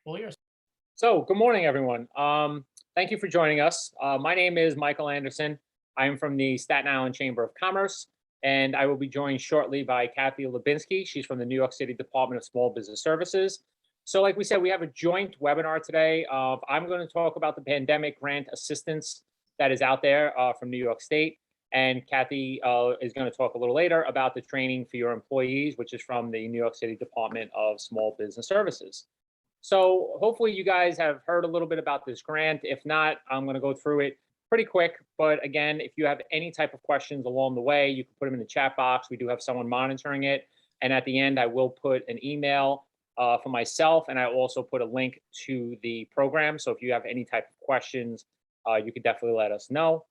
All yours. So, good morning, everyone. Thank you for joining us. My name is Michael Anderson. I am from the Staten Island Chamber of Commerce, and I will be joined shortly by Kathy Lubinsky. She's from the New York City Department of Small Business Services. So, like we said, we have a joint webinar today. I'm going to talk about the pandemic grant assistance that is out there from New York State. And Kathy is going to talk a little later about the training for your employees, which is from the New York City Department of Small Business Services. So hopefully you guys have heard a little bit about this grant. If not, I'm going to go through it pretty quick. But again, if you have any type of questions along the way, you can put them in the chat box. We do have someone monitoring it. And at the end, I will put an email for myself, and I also put a link to the program. So if you have any type of questions, you can definitely let us know.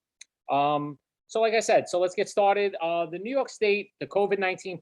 So like I said, so let's get started. The New York State, the COVID-19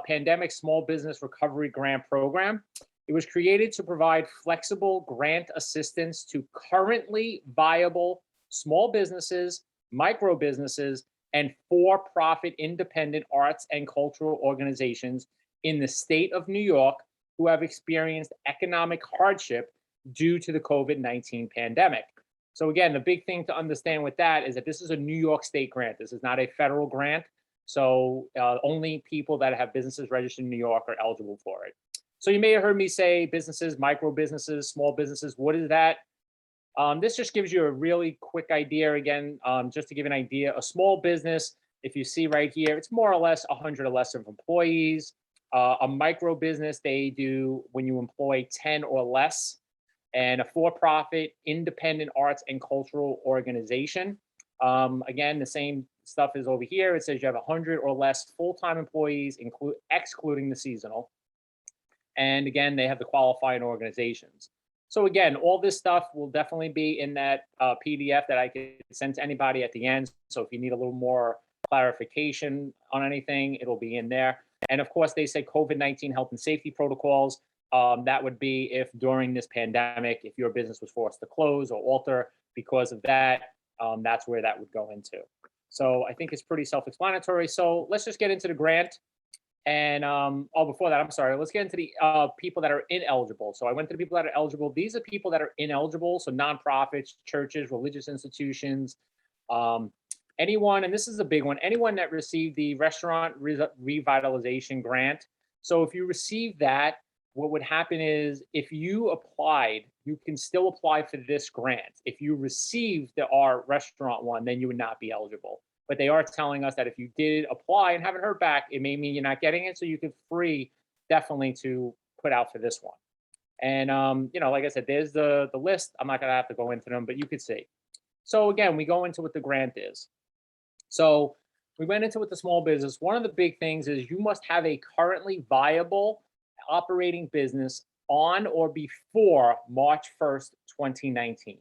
Pandemic Small Business Recovery Grant Program. It was created to provide flexible grant assistance to currently viable small businesses, micro businesses, and for-profit independent arts and cultural organizations in the state of New York who have experienced economic hardship due to the COVID-19 pandemic. So again, the big thing to understand with that is that this is a New York State grant. This is not a federal grant. So only people that have businesses registered in New York are eligible for it. So you may have heard me say businesses, micro businesses, small businesses. What is that? This just gives you a really quick idea. Again, just to give an idea, a small business, if you see right here, it's more or less 100 or less of employees. A micro business, they do when you employ 10 or less. And a for-profit independent arts and cultural organization. Again, the same stuff is over here. It says you have 100 or less full-time employees, excluding the seasonal. And again, they have the qualifying organizations. So again, all this stuff will definitely be in that PDF that I can send to anybody at the end. So if you need a little more clarification on anything, it'll be in there. And of course, they say COVID-19 health and safety protocols. That would be if during this pandemic, if your business was forced to close or alter because of that, that's where that would go into. So I think it's pretty self-explanatory. So let's just get into the grant. And before that, I'm sorry, let's get into the people that are ineligible. So I went to the people that are eligible. These are people that are ineligible. So nonprofits, churches, religious institutions, anyone, and this is a big one, anyone that received the restaurant revitalization grant. So if you receive that, what would happen is if you applied, you can still apply for this grant. If you received our restaurant one, then you would not be eligible. But they are telling us that if you did apply and haven't heard back, it may mean you're not getting it. So you can free definitely to put out for this one. And, like I said, there's the list. I'm not going to have to go into them, but you could see. So again, we go into what the grant is. So we went into with the small business. One of the big things is you must have a currently viable operating business on or before March 1st, 2019.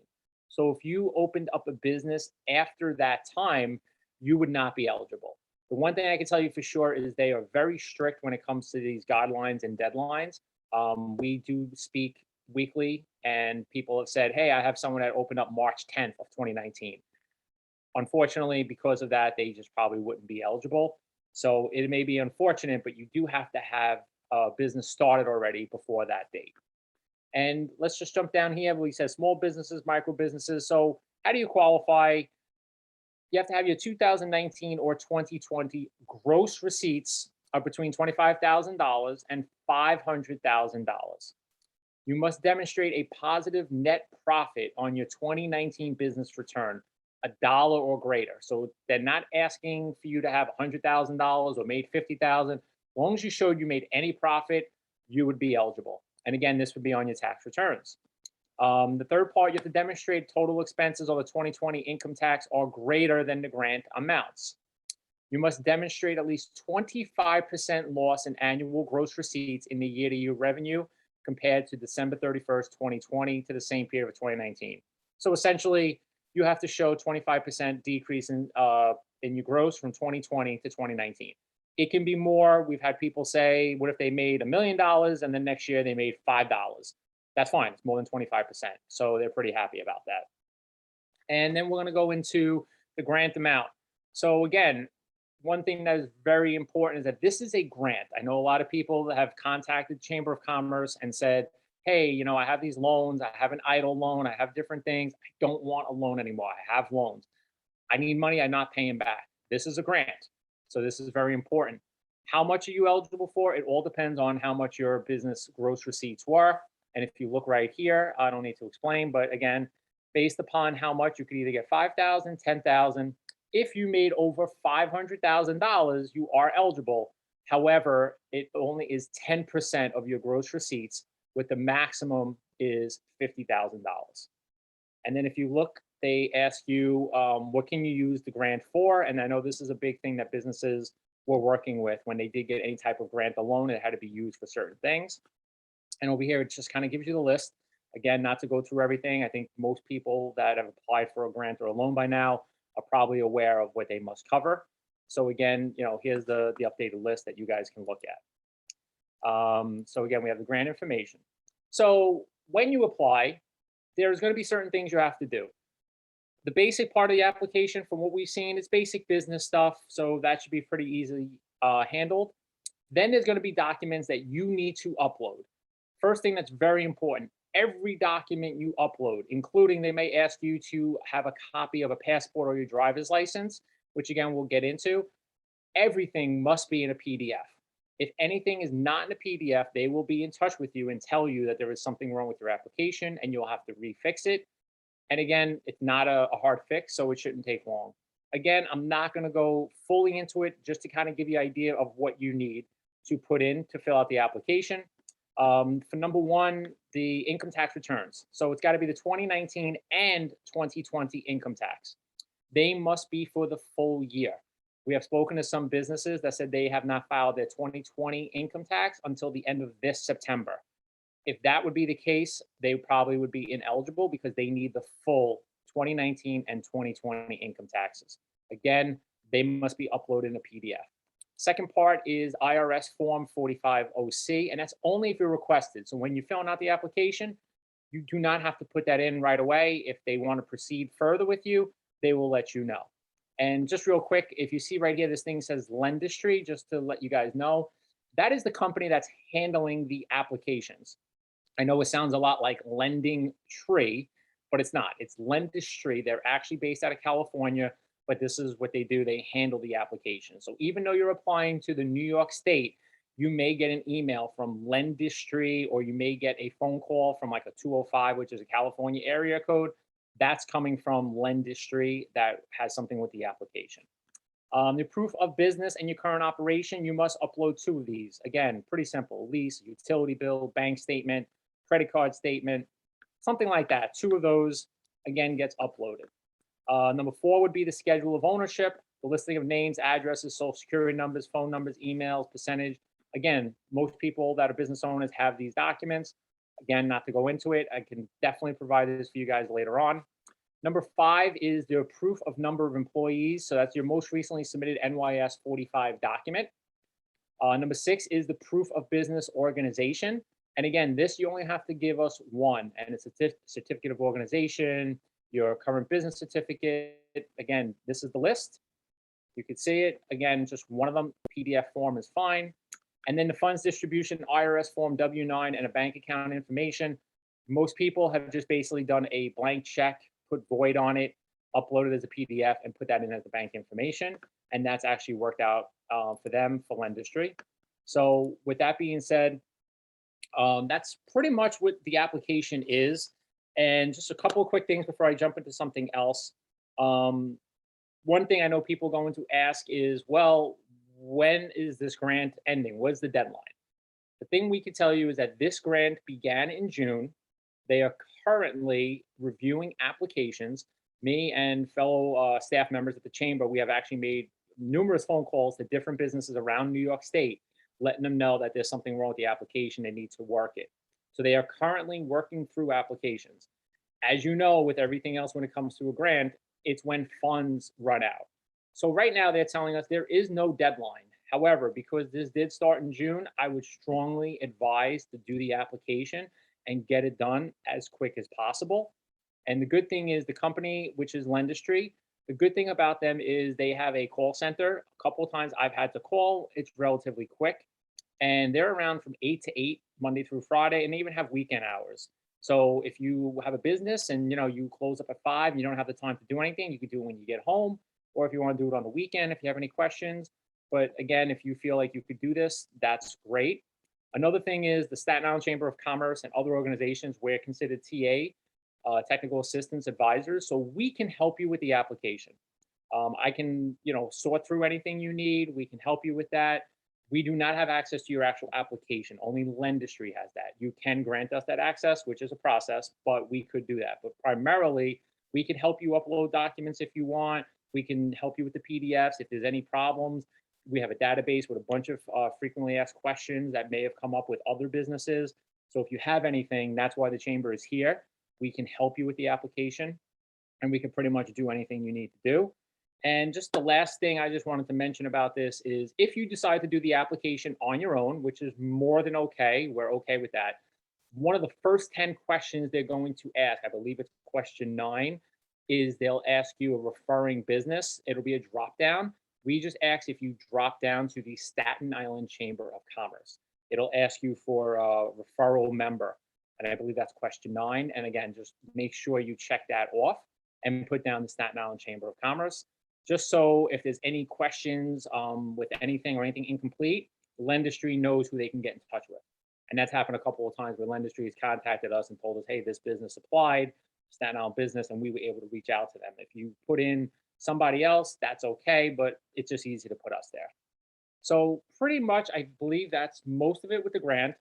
So if you opened up a business after that time, you would not be eligible. The one thing I can tell you for sure is they are very strict when it comes to these guidelines and deadlines. We do speak weekly, and people have said, hey, I have someone that opened up March 10th of 2019. Unfortunately, because of that, they just probably wouldn't be eligible. So it may be unfortunate, but you do have to have a business started already before that date. And let's just jump down here. We said small businesses, micro businesses. So how do you qualify? You have to have your 2019 or 2020 gross receipts of between $25,000 and $500,000. You must demonstrate a positive net profit on your 2019 business return, $1 or greater. So they're not asking for you to have $100,000 or made $50,000. As long as you showed you made any profit, you would be eligible. And again, this would be on your tax returns. The third part, you have to demonstrate total expenses on the 2020 income tax are greater than the grant amounts. You must demonstrate at least 25% loss in annual gross receipts in the year-to-year revenue compared to December 31st, 2020 to the same period of 2019. So essentially, you have to show 25% decrease in your gross from 2020 to 2019. It can be more. We've had people say, what if they made $1 million and then next year they made $5? That's fine. It's more than 25%. So they're pretty happy about that. And then we're going to go into the grant amount. So again, one thing that is very important is that this is a grant. I know a lot of people that have contacted Chamber of Commerce and said, hey, I have these loans, I have an idle loan, I have different things. I don't want a loan anymore. I have loans. I need money, I'm not paying back. This is a grant. So this is very important. How much are you eligible for? It all depends on how much your business gross receipts were. And if you look right here, I don't need to explain, but again, based upon how much you could either get 5,000, 10,000. If you made over $500,000, you are eligible. However, it only is 10% of your gross receipts, with the maximum is $50,000. And then if you look, they ask you, what can you use the grant for? And I know this is a big thing that businesses were working with when they did get any type of grant. The loan, it had to be used for certain things. And over here, it just kind of gives you the list. Again, not to go through everything. I think most people that have applied for a grant or a loan by now are probably aware of what they must cover. So again, here's the updated list that you guys can look at. So again, we have the grant information. So when you apply, there's going to be certain things you have to do. The basic part of the application, from what we've seen, is basic business stuff. So that should be pretty easily handled. Then there's going to be documents that you need to upload. First thing that's very important, every document you upload, including they may ask you to have a copy of a passport or your driver's license, which again, we'll get into. Everything must be in a PDF. If anything is not in a PDF, they will be in touch with you and tell you that there is something wrong with your application and you'll have to refix it. And again, it's not a hard fix, so it shouldn't take long. Again, I'm not going to go fully into it, just to kind of give you an idea of what you need to put in to fill out the application. For number one, the income tax returns. So it's got to be the 2019 and 2020 income tax. They must be for the full year. We have spoken to some businesses that said they have not filed their 2020 income tax until the end of this September. If that would be the case, they probably would be ineligible because they need the full 2019 and 2020 income taxes. Again, they must be uploaded in a PDF. Second part is IRS Form 45OC, and that's only if you're requested. So when you're filling out the application, you do not have to put that in right away. If they want to proceed further with you, they will let you know. And just real quick, if you see right here, this thing says Lendistry, just to let you guys know, that is the company that's handling the applications. I know it sounds a lot like Lending Tree, but it's not. It's Lendistry. They're actually based out of California, but this is what they do. They handle the application. So even though you're applying to the New York State, you may get an email from Lendistry, or you may get a phone call from like a 205, which is a California area code. That's coming from Lendistry that has something with the application. The proof of business and your current operation, you must upload two of these. Again, pretty simple: lease, utility bill, bank statement, credit card statement, something like that. Two of those, again, gets uploaded. Number four would be the schedule of ownership, the listing of names, addresses, social security numbers, phone numbers, emails, percentage. Again, most people that are business owners have these documents. Again, not to go into it, I can definitely provide this for you guys later on. Number five is the proof of number of employees. So that's your most recently submitted NYS 45 document. Number six is the proof of business organization. And again, this you only have to give us one, and it's a certificate of organization, your current business certificate. Again, this is the list. You could see it. Again, just one of them, PDF form is fine. And then the funds distribution, IRS form W-9, and a bank account information. Most people have just basically done a blank check, put void on it, upload it as a PDF, and put that in as the bank information. And that's actually worked out for them for Lendistry. So with that being said, that's pretty much what the application is. And just a couple of quick things before I jump into something else. One thing I know people going to ask is, well, when is this grant ending? What's the deadline? The thing we can tell you is that this grant began in June. They are currently reviewing applications. Me and fellow staff members at the chamber, we have actually made numerous phone calls to different businesses around New York State, letting them know that there's something wrong with the application, they need to work it. So they are currently working through applications. As you know, with everything else when it comes to a grant, it's when funds run out. So right now they're telling us there is no deadline. However, because this did start in June, I would strongly advise to do the application and get it done as quick as possible. And the good thing is the company, which is Lendistry, the good thing about them is they have a call center. A couple of times I've had to call, it's relatively quick. and they're around from 8 to 8, Monday through Friday, and they even have weekend hours. So if you have a business and you close up at 5 and you don't have the time to do anything, you could do it when you get home, or if you want to do it on the weekend, if you have any questions. But again, if you feel like you could do this, that's great. Another thing is the Staten Island Chamber of Commerce and other organizations, we're considered TA, technical assistance advisors. So we can help you with the application. I can, sort through anything you need. We can help you with that. We do not have access to your actual application. Only Lendistry has that. You can grant us that access, which is a process, but we could do that. But primarily, we can help you upload documents if you want. We can help you with the PDFs if there's any problems. We have a database with a bunch of frequently asked questions that may have come up with other businesses. So if you have anything, that's why the chamber is here. We can help you with the application, and we can pretty much do anything you need to do. And just the last thing I just wanted to mention about this is if you decide to do the application on your own, which is more than okay, we're okay with that. One of the first 10 questions they're going to ask, I believe it's question 9, is they'll ask you a referring business. It'll be a drop down. We just ask if you drop down to the Staten Island Chamber of Commerce. It'll ask you for a referral member. And I believe that's question 9. And again, just make sure you check that off and put down the Staten Island Chamber of Commerce. Just so if there's any questions with anything or anything incomplete, Lendistry knows who they can get in touch with. And that's happened a couple of times where Lendistry has contacted us and told us, hey, this business applied, Staten Island business, and we were able to reach out to them. If you put in somebody else, that's okay, but it's just easy to put us there. So pretty much, I believe that's most of it with the grant.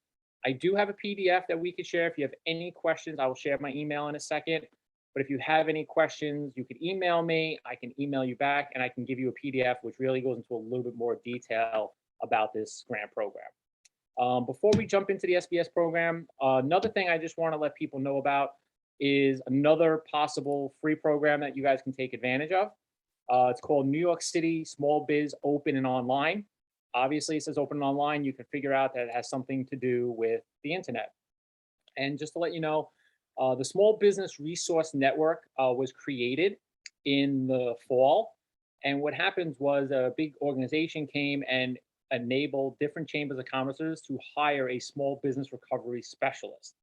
I do have a PDF that we could share. If you have any questions, I will share my email in a second. But if you have any questions, you could email me. I can email you back, and I can give you a PDF, which really goes into a little bit more detail about this grant program. Before we jump into the SBS program, another thing I just want to let people know about is another possible free program that you guys can take advantage of. It's called New York City Small Biz Open and Online. Obviously, it says open and online. You can figure out that it has something to do with the internet. And just to let you know, the Small Business Resource Network was created in the fall. And what happened was a big organization came and enabled different chambers of commerce to hire a small business recovery specialist.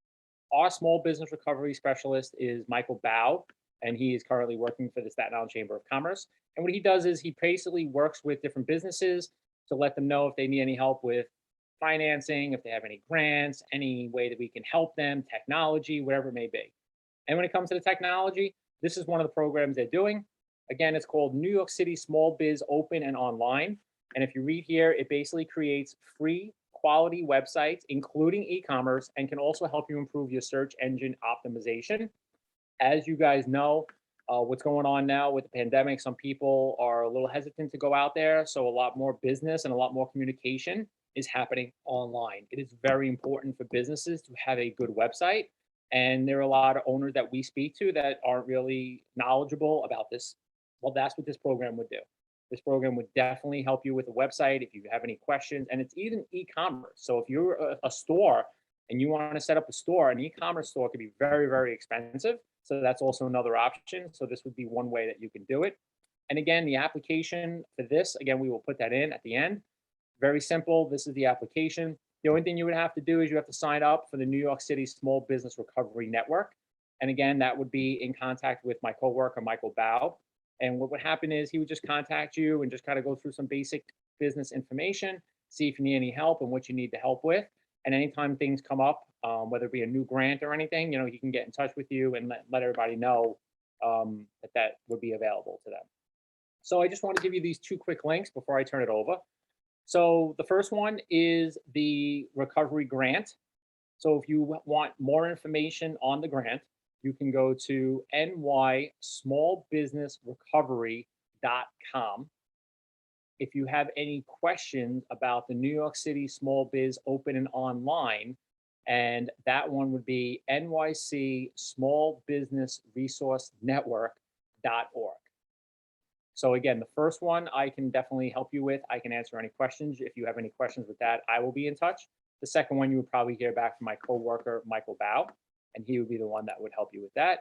Our small business recovery specialist is Michael Bao, and he is currently working for the Staten Island Chamber of Commerce. And what he does is he basically works with different businesses to let them know if they need any help with financing, if they have any grants, any way that we can help them, technology, whatever it may be. And when it comes to the technology, this is one of the programs they're doing. Again, it's called New York City Small Biz Open and Online. And if you read here, it basically creates free quality websites, including e-commerce, and can also help you improve your search engine optimization. As you guys know, what's going on now with the pandemic, some people are a little hesitant to go out there. So a lot more business and a lot more communication is happening online. It is very important for businesses to have a good website. And there are a lot of owners that we speak to that aren't really knowledgeable about this. Well, that's what this program would do. This program would definitely help you with a website if you have any questions. And it's even e-commerce. So if you're a store and you want to set up a store, an e-commerce store could be very, very expensive. So that's also another option. So this would be one way that you can do it. And again, the application for this, again, we will put that in at the end. Very simple. This is the application. The only thing you would have to do is you have to sign up for the New York City Small Business Recovery Network. And again, that would be in contact with my coworker, Michael Bao. And what would happen is he would just contact you and just kind of go through some basic business information, see if you need any help and what you need the help with. And anytime things come up, whether it be a new grant or anything, he can get in touch with you and let everybody know that would be available to them. So I just want to give you these 2 quick links before I turn it over. So the first one is the recovery grant. So if you want more information on the grant, you can go to nysmallbusinessrecovery.com. If you have any questions about the New York City Small Biz Open and Online, and that one would be NYC-smallbusinessresourcenetwork.org. So again, the first one I can definitely help you with. I can answer any questions. If you have any questions with that, I will be in touch. The second one, you would probably hear back from my coworker, Michael Bao, and he would be the one that would help you with that.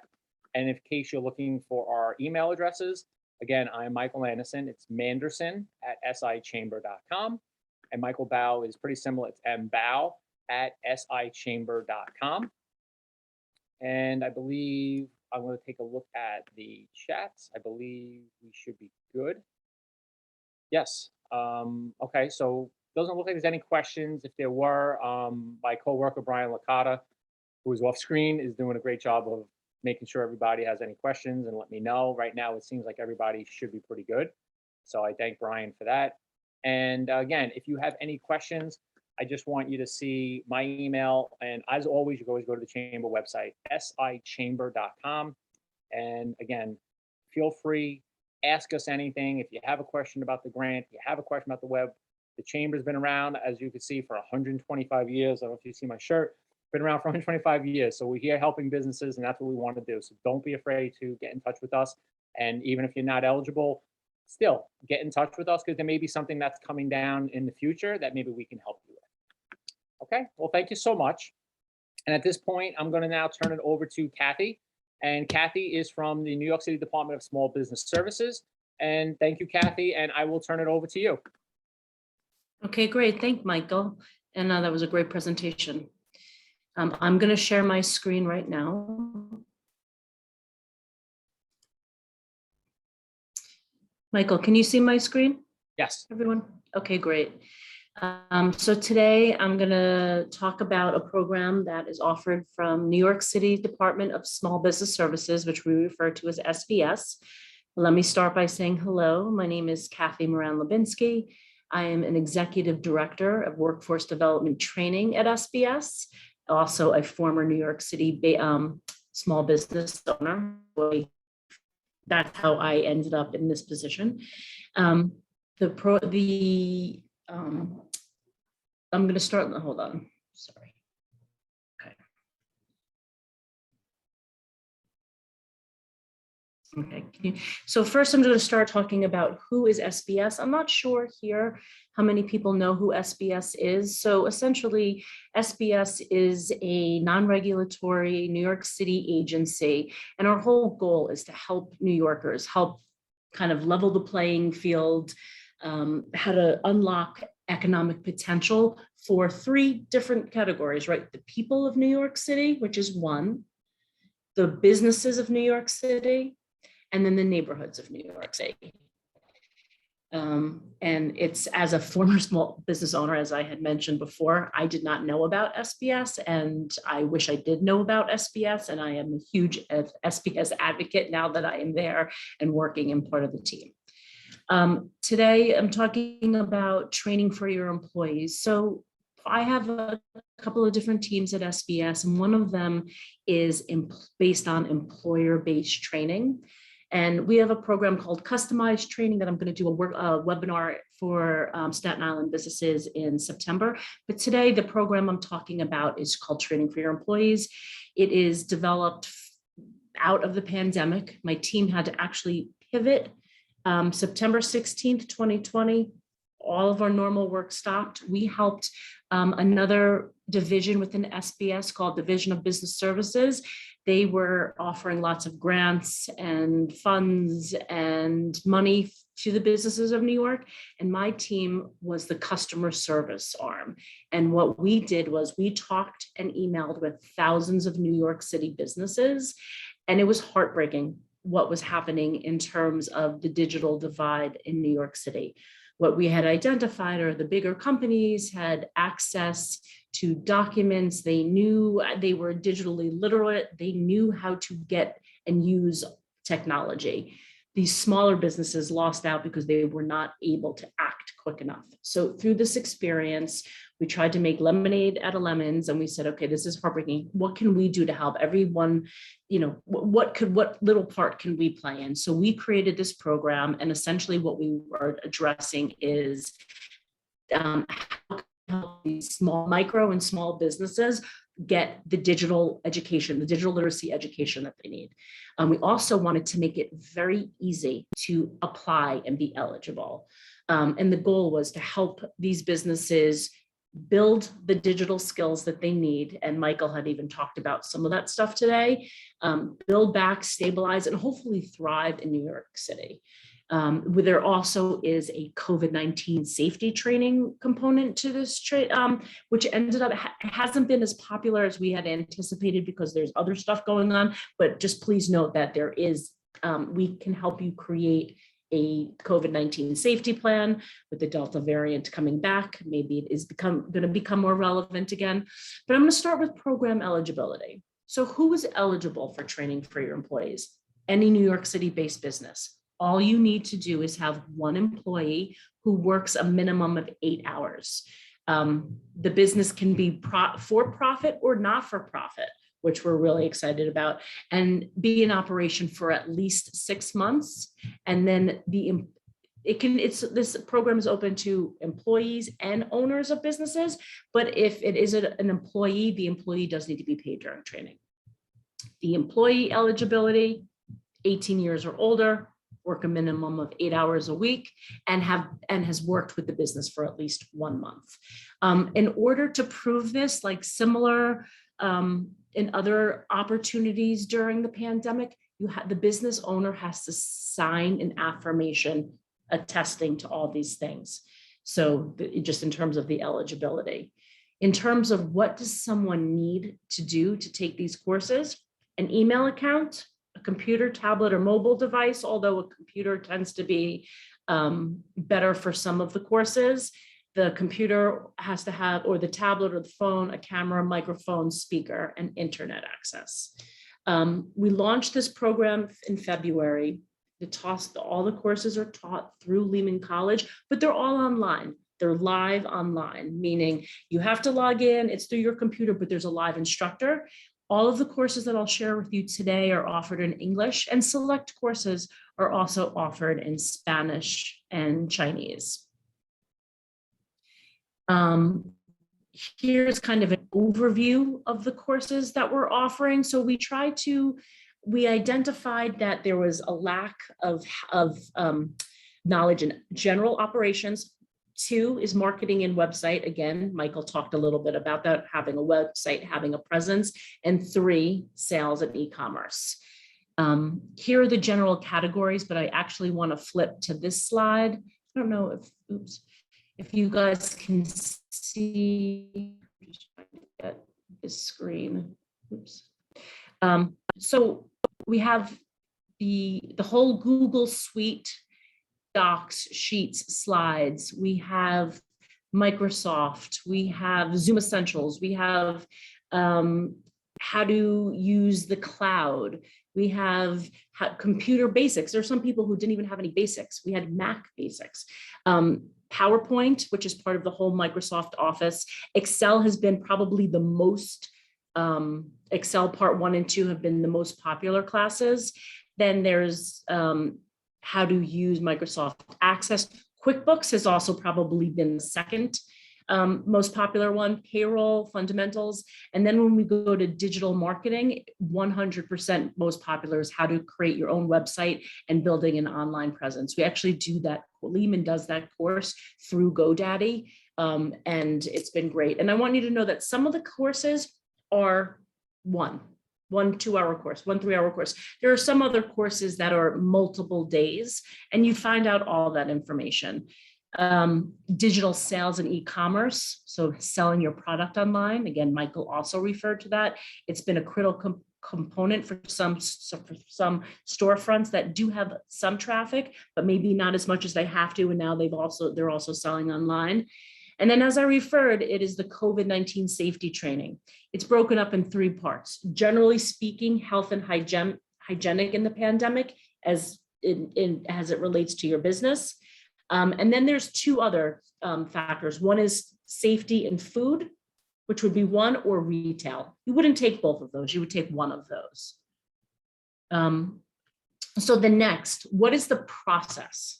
And in case you're looking for our email addresses, again, I'm Michael Anderson. It's Manderson@sichamber.com. And Michael Bao is pretty similar. It's mbao@sichamber.com. And I believe I'm going to take a look at the chats. I believe we should be good. Yes. Okay. So doesn't look like there's any questions. If there were, my coworker Brian Licata, who is off screen, is doing a great job of making sure everybody has any questions and let me know. Right now, it seems like everybody should be pretty good. So I thank Brian for that. And again, if you have any questions, I just want you to see my email. And as always, you can always go to the chamber website, sichamber.com. And again, feel free, ask us anything. If you have a question about the grant, you have a question about the web, the chamber's been around, as you can see, for 125 years. I don't know if you see my shirt, been around for 125 years. So we're here helping businesses, and that's what we want to do. So don't be afraid to get in touch with us. And even if you're not eligible, still get in touch with us, because there may be something that's coming down in the future that maybe we can help you with. Okay, well, thank you so much. And at this point, I'm going to now turn it over to Kathy. And Kathy is from the New York City Department of Small Business Services. And thank you, Kathy. And I will turn it over to you. Okay, great. Thank Michael. And that was a great presentation. I'm going to share my screen right now. Michael, can you see my screen? Yes. Everyone? Okay, great. So today I'm going to talk about a program that is offered from New York City Department of Small Business Services, which we refer to as SBS. Let me start by saying hello. My name is Kathy Moran-Lubinsky. I am an executive director of workforce development training at SBS, also a former New York City small business owner. That's how I ended up in this position. I'm going to start, hold on, sorry. Okay, so first I'm going to start talking about who is SBS. I'm not sure here how many people know who SBS is. So essentially, SBS is a non-regulatory New York City agency, and our whole goal is to help New Yorkers, help kind of level the playing field, how to unlock economic potential for 3 different categories, right? The people of New York City, which is one, the businesses of New York City, and then the neighborhoods of New York City. And it's, as a former small business owner, as I had mentioned before, I did not know about SBS, and I wish I did know about SBS, and I am a huge SBS advocate now that I am there and working in part of the team. Today, I'm talking about training for your employees. So I have a couple of different teams at SBS, and one of them is based on employer-based training. And we have a program called Customized Training that I'm going to do a webinar for Staten Island businesses in September. But today, the program I'm talking about is called Training for Your Employees. It is developed out of the pandemic. My team had to actually pivot. September 16th, 2020, all of our normal work stopped. We helped another division within SBS called Division of Business Services. They were offering lots of grants and funds and money to the businesses of New York. And my team was the customer service arm. And what we did was we talked and emailed with thousands of New York City businesses. And it was heartbreaking what was happening in terms of the digital divide in New York City. What we had identified are the bigger companies had access to documents. They knew they were digitally literate. They knew how to get and use technology. These smaller businesses lost out because they were not able to act quick enough. So through this experience, we tried to make lemonade out of lemons, and we said, okay, this is heartbreaking. What can we do to help everyone? You know, what little part can we play in? So we created this program, and essentially what we are addressing is how can help these micro and small businesses get the digital education, the digital literacy education that they need. We also wanted to make it very easy to apply and be eligible. And the goal was to help these businesses build the digital skills that they need. And Michael had even talked about some of that stuff today, build back, stabilize, and hopefully thrive in New York City. Where there also is a COVID-19 safety training component to this which ended up, hasn't been as popular as we had anticipated because there's other stuff going on, but just please note that there is, we can help you create a COVID-19 safety plan with the Delta variant coming back. Maybe it is going to become more relevant again, but I'm going to start with program eligibility. So who is eligible for training for your employees? Any New York City-based business. All you need to do is have one employee who works a minimum of 8 hours. The business can be for profit or not for profit, which we're really excited about, and be in operation for at least 6 months. And then this program is open to employees and owners of businesses, but if it is an employee, the employee does need to be paid during training. The employee eligibility, 18 years or older, work a minimum of 8 hours a week, and has worked with the business for at least 1 month. In order to prove this, like similar in other opportunities during the pandemic, the business owner has to sign an affirmation attesting to all these things. So just in terms of the eligibility. In terms of what does someone need to do to take these courses, an email account, a computer, tablet, or mobile device, although a computer tends to be better for some of the courses. The computer has to have, or the tablet or the phone, a camera, microphone, speaker, and internet access. We launched this program in February. All the courses are taught through Lehman College, but they're all online. They're live online, meaning you have to log in, it's through your computer, but there's a live instructor. All of the courses that I'll share with you today are offered in English, and select courses are also offered in Spanish and Chinese. Here's kind of an overview of the courses that we're offering. So we identified that there was a lack of knowledge in general operations. 2 is marketing and website. Again, Michael talked a little bit about that, having a website, having a presence. And 3, sales and e-commerce. Here are the general categories, but I actually want to flip to this slide. I don't know if you guys can see, I'm just trying to get this screen. Oops. So we have the whole Google suite, Docs, Sheets, Slides. We have Microsoft. We have Zoom Essentials. We have how to use the cloud. We have computer basics. There are some people who didn't even have any basics. We had Mac basics. PowerPoint, which is part of the whole Microsoft Office. Excel has been probably the most, Excel Part 1 and 2 have been the most popular classes. Then there's how to use Microsoft Access. QuickBooks has also probably been the second most popular one, payroll, fundamentals. And then when we go to digital marketing, 100% most popular is how to create your own website and building an online presence. We actually do that. Lehman does that course through GoDaddy, and it's been great. And I want you to know that some of the courses are one 2-hour course, 1 3-hour course. There are some other courses that are multiple days, and you find out all that information. Digital sales and e-commerce, so selling your product online. Again, Michael also referred to that. It's been a critical component for some storefronts that do have some traffic, but maybe not as much as they have to. And now they're also selling online. And then, as I referred, it is the COVID-19 safety training. It's broken up in 3 parts. Generally speaking, health and hygienic in the pandemic as it relates to your business. And then there's 2 other factors. One is safety and food, which would be 1, or retail. You wouldn't take both of those. You would take one of those. So the next, what is the process?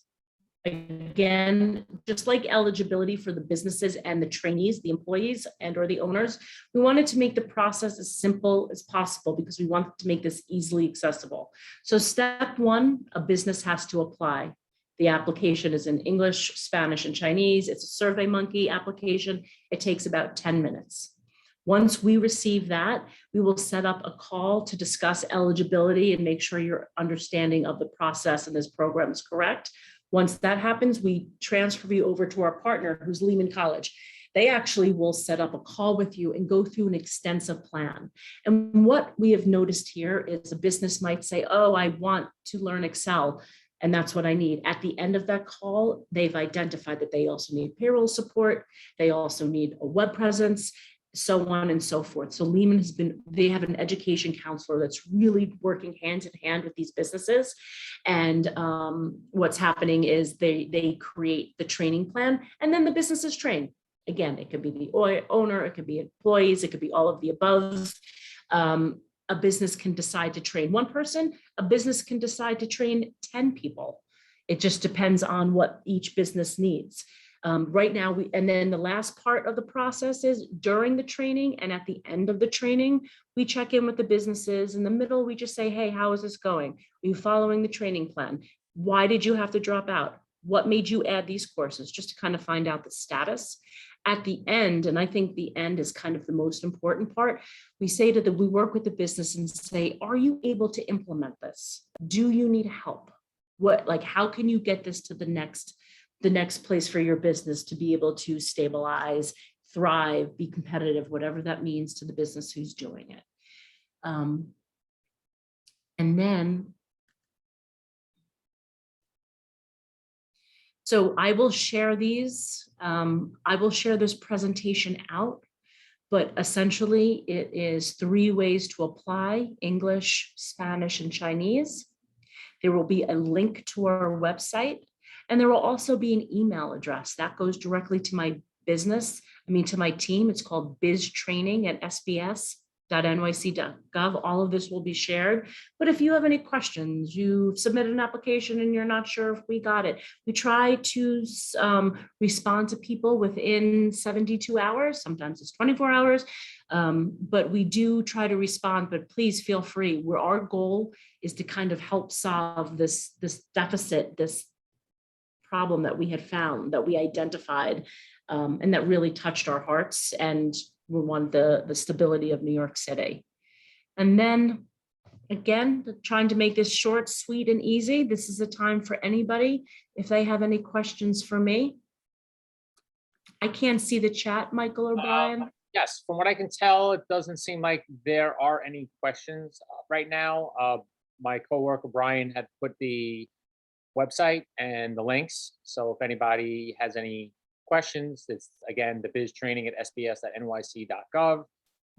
Again, just like eligibility for the businesses and the trainees, the employees and or the owners, we wanted to make the process as simple as possible because we wanted to make this easily accessible. So step 1, a business has to apply. The application is in English, Spanish, and Chinese. It's a SurveyMonkey application. It takes about 10 minutes. Once we receive that, we will set up a call to discuss eligibility and make sure your understanding of the process and this program is correct. Once that happens, we transfer you over to our partner, who's Lehman College. They actually will set up a call with you and go through an extensive plan. And what we have noticed here is a business might say, oh, I want to learn Excel, and that's what I need. At the end of that call, they've identified that they also need payroll support. They also need a web presence, so on and so forth. So Lehman they have an education counselor that's really working hand in hand with these businesses. And what's happening is they create the training plan, and then the businesses train. Again, it could be the owner, it could be employees, it could be all of the above. A business can decide to train one person, a business can decide to train 10 people. It just depends on what each business needs. Right now, and then the last part of the process is during the training and at the end of the training, we check in with the businesses. In the middle, we just say, hey, how is this going? Are you following the training plan? Why did you have to drop out? What made you add these courses? Just to kind of find out the status. At the end, and I think the end is kind of the most important part, we work with the business and say, are you able to implement this? Do you need help? How can you get this to the next place for your business to be able to stabilize, thrive, be competitive, whatever that means to the business who's doing it. And then, so I will share these. I will share this presentation out, but essentially it is 3 ways to apply: English, Spanish, and Chinese. There will be a link to our website, and there will also be an email address that goes directly to my to my team. It's called biztraining@sbs.nyc.gov. All of this will be shared. But if you have any questions, you submit an application and you're not sure if we got it, we try to respond to people within 72 hours. Sometimes it's 24 hours, but we do try to respond. But please feel free. Our goal is to kind of help solve this deficit, this problem that we had found, that we identified, and that really touched our hearts, and we want the stability of New York City. And then again, trying to make this short, sweet, and easy. This is a time for anybody, if they have any questions for me. I can't see the chat, Michael or Brian. Yes, from what I can tell, it doesn't seem like there are any questions right now. My coworker Brian had put the website and the links. So if anybody has any questions, it's again the biztraining@sbs.nyc.gov.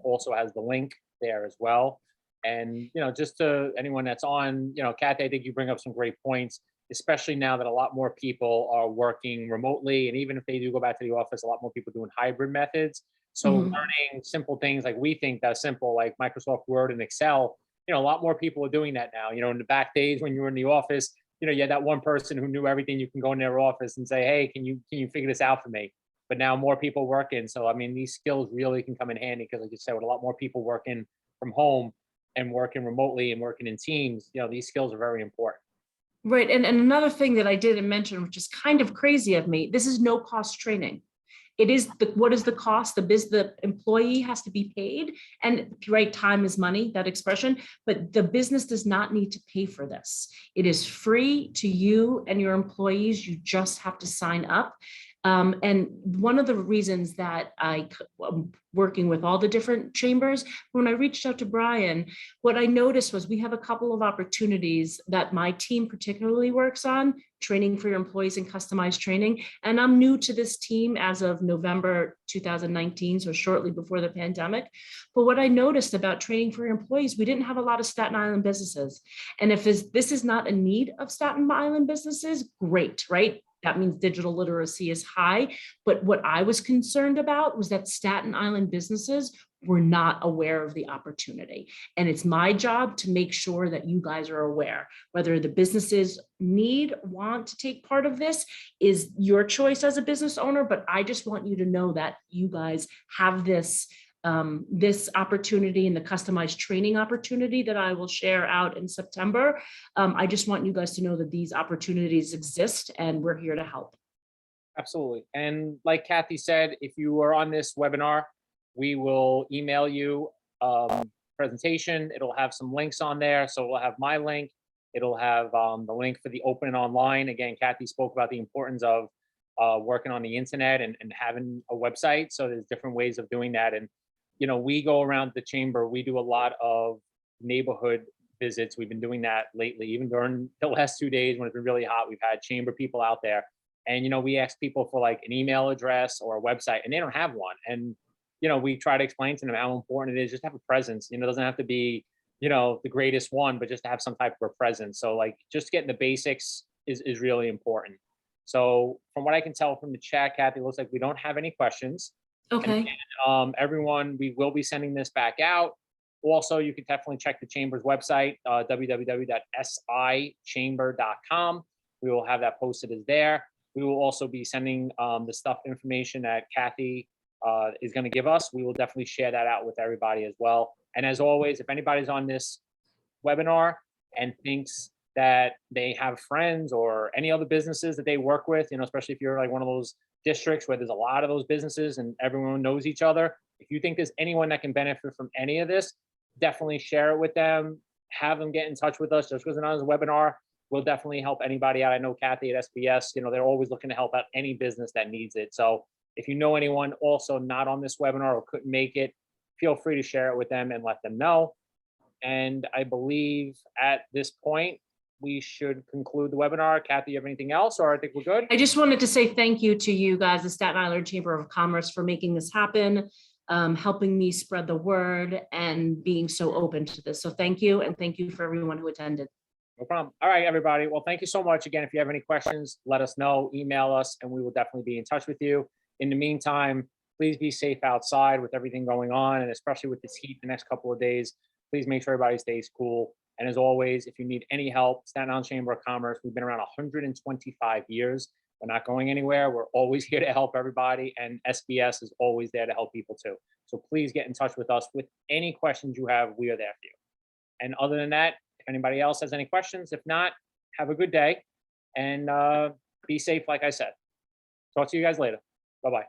Also has the link there as well. And just to anyone that's on, Kathy, I think you bring up some great points, especially now that a lot more people are working remotely, and even if they do go back to the office, a lot more people doing hybrid methods. So learning simple things like we think that are simple, like Microsoft Word and Excel, a lot more people are doing that now. In the back days when you were in the office, you had that one person who knew everything. You can go in their office and say, hey, can you figure this out for me? But now more people working. So, I mean, these skills really can come in handy because, like you said, with a lot more people working from home and working remotely and working in teams, these skills are very important. Right. And another thing that I didn't mention, which is kind of crazy of me, this is no cost training. It is what is the cost? The employee has to be paid, and right, time is money, that expression, but the business does not need to pay for this. It is free to you and your employees. You just have to sign up. And one of the reasons that I'm working with all the different chambers, when I reached out to Brian, what I noticed was we have a couple of opportunities that my team particularly works on, training for your employees and customized training. And I'm new to this team as of November 2019, so shortly before the pandemic. But what I noticed about training for your employees, we didn't have a lot of Staten Island businesses. And if this is not a need of Staten Island businesses, great, right? That means digital literacy is high. But what I was concerned about was that Staten Island businesses were not aware of the opportunity. And it's my job to make sure that you guys are aware. Whether the businesses want to take part of this is your choice as a business owner, but I just want you to know that you guys have this opportunity and the customized training opportunity that I will share out in September. I just want you guys to know that these opportunities exist and we're here to help. Absolutely. And like Kathy said, if you are on this webinar we will email you presentation. It'll have some links on there. So we'll have my link. It'll have the link for the open and online. Again, Kathy spoke about the importance of working on the internet and having a website. So there's different ways of doing that. And, you know, we go around the chamber, we do a lot of neighborhood visits. We've been doing that lately, even during the last 2 days when it's been really hot. We've had chamber people out there. And, you know, we ask people for like an email address or a website, and they don't have one. And, you know, we try to explain to them how important it is just to have a presence. You know, it doesn't have to be, you know, the greatest one, but just to have some type of a presence. So like just getting the basics is really important. So from what I can tell from the chat, Kathy, it looks like we don't have any questions. And Okay, again, everyone, we will be sending this back out. Also, you can definitely check the chamber's website, www.sichamber.com. We will have that posted as there. We will also be sending the stuff information that Kathy is going to give us. We will definitely share that out with everybody as well. And as always, if anybody's on this webinar and thinks that they have friends or any other businesses that they work with, you know, especially if you're like one of those districts where there's a lot of those businesses and everyone knows each other, if you think there's anyone that can benefit from any of this, definitely share it with them. Have them get in touch with us. Just because it's not a webinar, we'll definitely help anybody out. I know Kathy at SBS, you know, they're always looking to help out any business that needs it. So if you know anyone also not on this webinar or couldn't make it, feel free to share it with them and let them know. And I believe at this point, we should conclude the webinar. Kathy, you have anything else, or I think we're good? I just wanted to say thank you to you guys, the Staten Island Chamber of Commerce, for making this happen, helping me spread the word and being so open to this. So thank you, and thank you for everyone who attended. No problem. All right, everybody. Well, thank you so much. Again, if you have any questions, let us know, email us, and we will definitely be in touch with you. In the meantime, please be safe outside with everything going on, and especially with this heat the next couple of days. Please make sure everybody stays cool. And as always, if you need any help, Staten Island Chamber of Commerce, we've been around 125 years. We're not going anywhere. We're always here to help everybody, and SBS is always there to help people too. So please get in touch with us with any questions you have. We are there for you. And other than that, if anybody else has any questions, if not, have a good day and be safe, like I said. Talk to you guys later. Bye-bye.